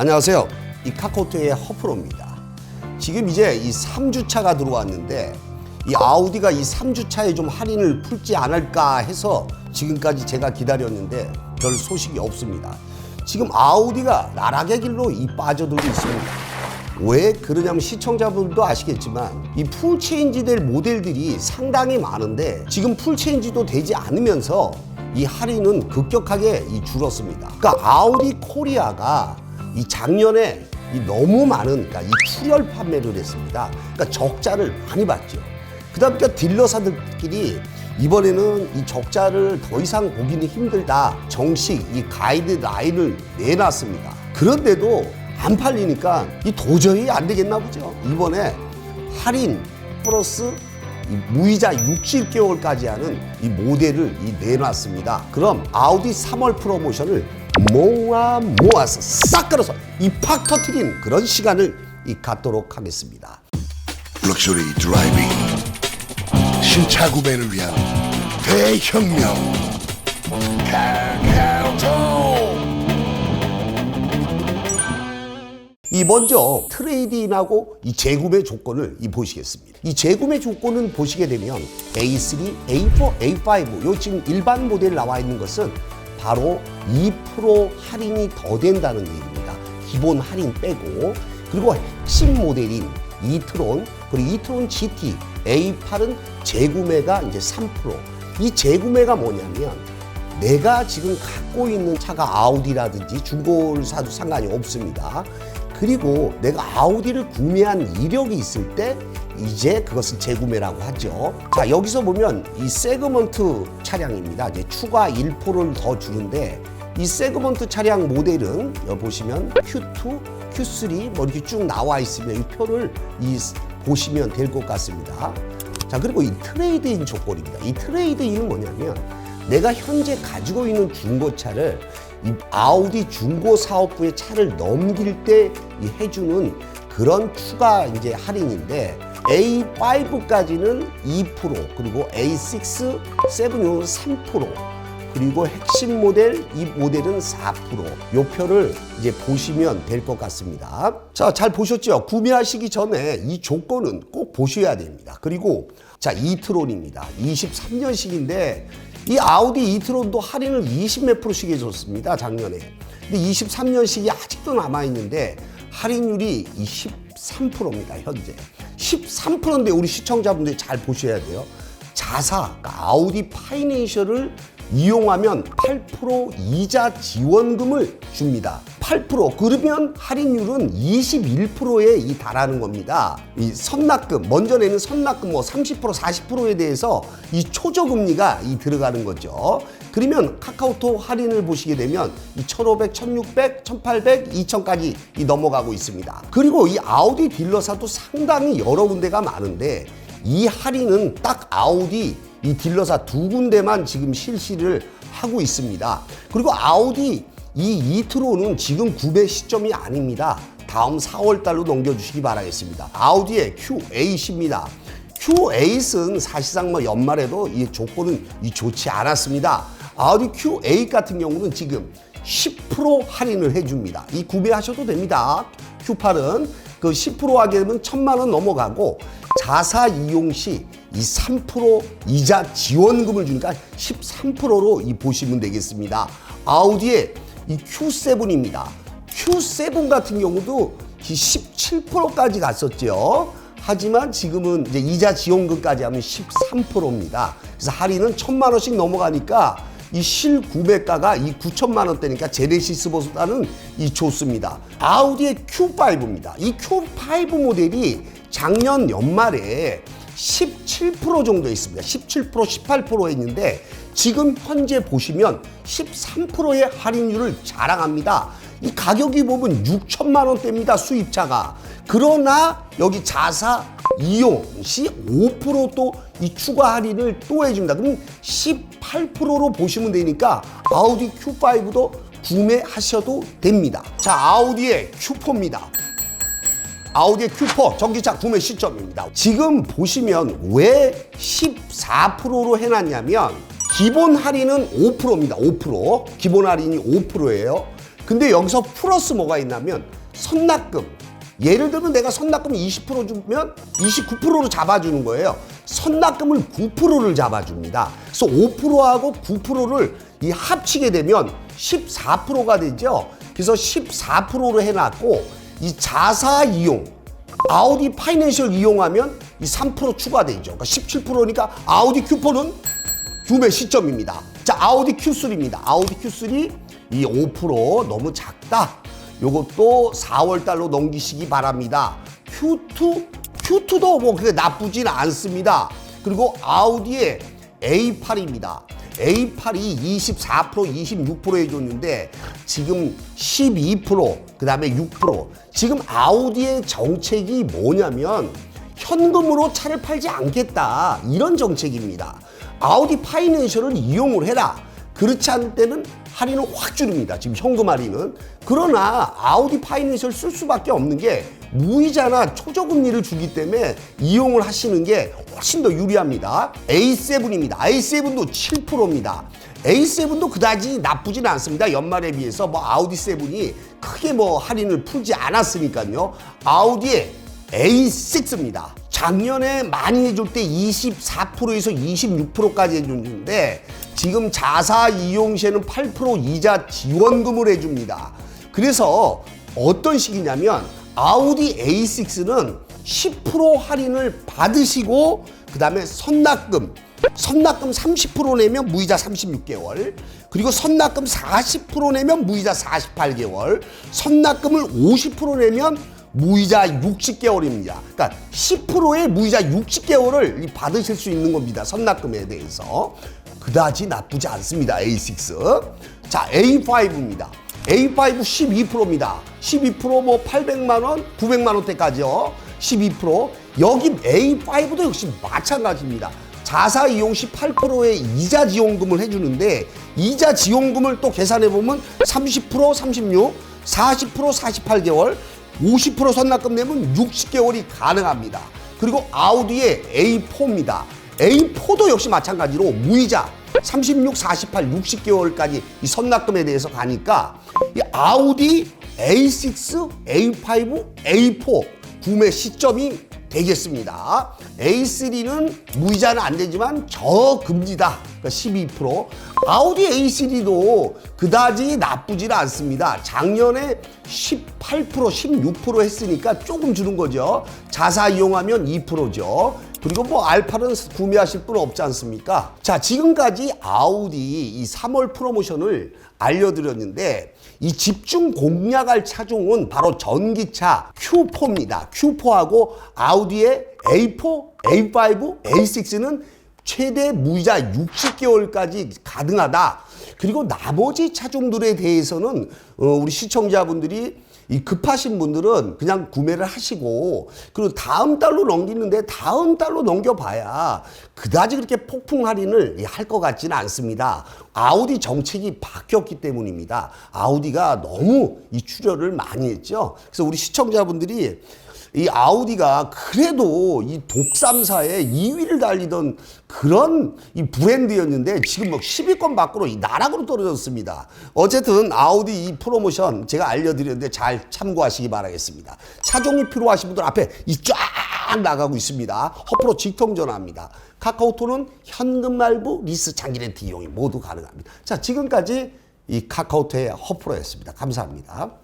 안녕하세요. 이 카카오톡의 허프로입니다. 지금 이제 이 3주차가 들어왔는데 이 아우디가 이 3주차에 좀 할인을 풀지 않을까 해서 지금까지 제가 기다렸는데 별 소식이 없습니다. 지금 아우디가 나락의 길로 빠져들고 있습니다. 왜 그러냐면 시청자분들도 아시겠지만 이 풀체인지 될 모델들이 상당히 많은데 지금 풀체인지도 되지 않으면서 이 할인은 급격하게 줄었습니다. 그러니까 아우디 코리아가 이 작년에 너무 많은 이 출혈 판매를 했습니다. 그러니까 적자를 많이 봤죠. 그다음 딜러사들끼리 이번에는 이 적자를 더 이상 보기는 힘들다. 정식 이 가이드라인을 내놨습니다. 그런데도 안 팔리니까 도저히 안 되겠나 보죠. 이번에 할인 플러스 무이자 60개월까지 하는 이 모델을 내놨습니다. 그럼 아우디 3월 프로모션을 모아서 싹 끌어서 팍 터트린 그런 시간을 갖도록 하겠습니다. 럭셔리 드라이빙 신차 구매를 위한 대혁명 카카오톡. 먼저 트레이드인하고 재구매 조건을 보시겠습니다. 이 재구매 조건은 보시게 되면 A3, A4, A5 요 지금 일반 모델 나와 있는 것은 바로 2% 할인이 더 된다는 얘기입니다. 기본 할인 빼고, 그리고 핵심 모델인 이트론, 그리고 이트론 GT, A8은 재구매가 이제 3%. 이 재구매가 뭐냐면 내가 지금 갖고 있는 차가 아우디라든지 중고를 사도 상관이 없습니다. 그리고 내가 아우디를 구매한 이력이 있을 때 이제 그것을 재구매라고 하죠. 자, 여기서 보면 이 세그먼트 차량입니다. 이제 추가 1%를 더 주는데 이 세그먼트 차량 모델은 여기 보시면 Q2, Q3 이렇게 쭉 나와 있으면 이 표를 보시면 될 것 같습니다. 자, 그리고 이 트레이드인 조건입니다. 이 트레이드인은 뭐냐면 내가 현재 가지고 있는 중고차를 이 아우디 중고 사업부의 차를 넘길 때 해주는 그런 추가 할인인데 A5까지는 2%, 그리고 A6, 7은 3%, 그리고 핵심 모델 이 모델은 4%. 요 표를 보시면 될 것 같습니다. 자, 잘 보셨죠? 구매하시기 전에 이 조건은 꼭 보셔야 됩니다. 그리고 자, 이트론입니다. 23년식인데 이 아우디 이트론도 할인을 20몇 %씩 해줬습니다, 작년에. 근데 23년식이 아직도 남아있는데 할인율이 13%입니다, 현재. 13%인데 우리 시청자분들이 잘 보셔야 돼요. 자사, 그러니까 아우디 파이낸셜을 이용하면 8% 이자 지원금을 줍니다. 8%, 그러면 할인율은 21%에 달하는 겁니다. 이 선납금, 먼저 내는 선납금 30%, 40%에 대해서 이 초저금리가 들어가는 거죠. 그러면 카카오톡 할인을 보시게 되면 1,500, 1,600, 1,800, 2,000까지 넘어가고 있습니다. 그리고 이 아우디 딜러사도 상당히 여러 군데가 많은데 이 할인은 딱 아우디 이 딜러사 2군데만 지금 실시를 하고 있습니다. 그리고 아우디 이 이트론은 지금 구매 시점이 아닙니다. 다음 4월 달로 넘겨주시기 바라겠습니다. 아우디의 Q8입니다. Q8은 사실상 연말에도 이 조건은 좋지 않았습니다. 아우디 Q8 같은 경우는 지금 10% 할인을 해줍니다. 이 구매하셔도 됩니다. Q8은 그 10% 하게 되면 1,000만 원 넘어가고 자사 이용 시 이 3% 이자 지원금을 주니까 13%로 보시면 되겠습니다. 아우디의 이 Q7입니다. Q7 같은 경우도 17%까지 갔었죠. 하지만 지금은 이자 지원금까지 하면 13%입니다. 그래서 할인은 1,000만 원씩 넘어가니까 이 실구매가가 9천만 원대니까 제네시스보다는 좋습니다. 아우디의 Q5입니다. 이 Q5 모델이 작년 연말에 17% 정도 있습니다. 17%, 18% 했는데 지금 현재 보시면 13%의 할인율을 자랑합니다. 이 가격이 보면 6천만 원대입니다, 수입차가. 그러나 여기 자사 이용 시 5% 또 이 추가 할인을 또 해줍니다. 그럼 18%로 보시면 되니까 아우디 Q5도 구매하셔도 됩니다. 자, 아우디의 Q4입니다. 아우디의 Q4 전기차 구매 시점입니다. 지금 보시면 왜 14%로 해놨냐면 기본 할인은 5%입니다. 5%. 기본 할인이 5%예요. 근데 여기서 플러스 뭐가 있냐면 선납금. 예를 들면 내가 선납금 20% 주면 29%로 잡아주는 거예요. 선납금을 9%를 잡아줍니다. 그래서 5%하고 9%를 이 합치게 되면 14%가 되죠. 그래서 14%로 해놨고 이 자사 이용, 아우디 파이낸셜 이용하면 이 3% 추가되죠. 그러니까 17%니까 아우디 Q4는 구매 시점입니다. 자, 아우디 Q3입니다. 아우디 Q3 이 5% 너무 작다. 요것도 4월 달로 넘기시기 바랍니다. Q2도 뭐 그게 나쁘진 않습니다. 그리고 아우디의 A8입니다. A8이 24%, 26% 해줬는데 지금 12%, 그 다음에 6%. 지금 아우디의 정책이 뭐냐면 현금으로 차를 팔지 않겠다. 이런 정책입니다. 아우디 파이낸셜을 이용을 해라. 그렇지 않을 때는 할인을 확 줄입니다. 지금 현금 할인은. 그러나 아우디 파이낸셜 쓸 수밖에 없는 게 무이자나 초저금리를 주기 때문에 이용을 하시는 게 훨씬 더 유리합니다. A7입니다. A7도 7%입니다. A7도 그다지 나쁘진 않습니다. 연말에 비해서 뭐 아우디 7이 크게 뭐 할인을 풀지 않았으니까요. 아우디의 A6입니다. 작년에 많이 해줄 때 24%에서 26%까지 해줬는데 지금 자사 이용 시에는 8% 이자 지원금을 해줍니다. 그래서 어떤 식이냐면 아우디 A6는 10% 할인을 받으시고 그 다음에 선납금 30% 내면 무이자 36개월, 그리고 선납금 40% 내면 무이자 48개월, 선납금을 50% 내면 무이자 60개월입니다. 그러니까 10%의 무이자 60개월을 받으실 수 있는 겁니다. 선납금에 대해서. 그다지 나쁘지 않습니다. A6. 자, A5입니다. A5 12%입니다. 12%뭐 800만 원, 900만 원대까지요. 12%. 여기 A5도 역시 마찬가지입니다. 자사 이용 시 8%의 이자 지원금을 해주는데 이자 지원금을 또 계산해보면 30%, 36, 40%, 48개월, 50% 선납금 내면 60개월이 가능합니다. 그리고 아우디의 A4입니다. A4도 역시 마찬가지로 무이자 36, 48, 60개월까지 이 선납금에 대해서 가니까 이 아우디 A6, A5, A4 구매 시점이 되겠습니다. A3는 무이자는 안 되지만 저금리다. 그러니까 12%. 아우디 A3도 그다지 나쁘지는 않습니다. 작년에 18%, 16% 했으니까 조금 주는 거죠. 자사 이용하면 2%죠. 그리고 뭐 알파는 구매하실 분 없지 않습니까? 자, 지금까지 아우디 이 3월 프로모션을 알려드렸는데 이 집중 공략할 차종은 바로 전기차 Q4입니다. Q4하고 아우디의 A4, A5, A6는 최대 무이자 60개월까지 가능하다. 그리고 나머지 차종들에 대해서는 우리 시청자분들이 이 급하신 분들은 그냥 구매를 하시고 그리고 다음 달로 넘기는데 다음 달로 넘겨봐야 그다지 그렇게 폭풍 할인을 할 것 같지는 않습니다. 아우디 정책이 바뀌었기 때문입니다. 아우디가 너무 이 출혈을 많이 했죠. 그래서 우리 시청자분들이 이 아우디가 그래도 이 독삼사의 2위를 달리던 그런 이 브랜드였는데 지금 뭐 10위권 밖으로 이 나락으로 떨어졌습니다. 어쨌든 아우디 이 프로모션 제가 알려드렸는데 잘 참고하시기 바라겠습니다. 차종이 필요하신 분들 앞에 이 쫙 나가고 있습니다. 허프로 직통전화입니다. 카카오톡은 현금 말부, 리스, 장기 렌트 이용이 모두 가능합니다. 자, 지금까지 이 카카오톡의 허프로였습니다. 감사합니다.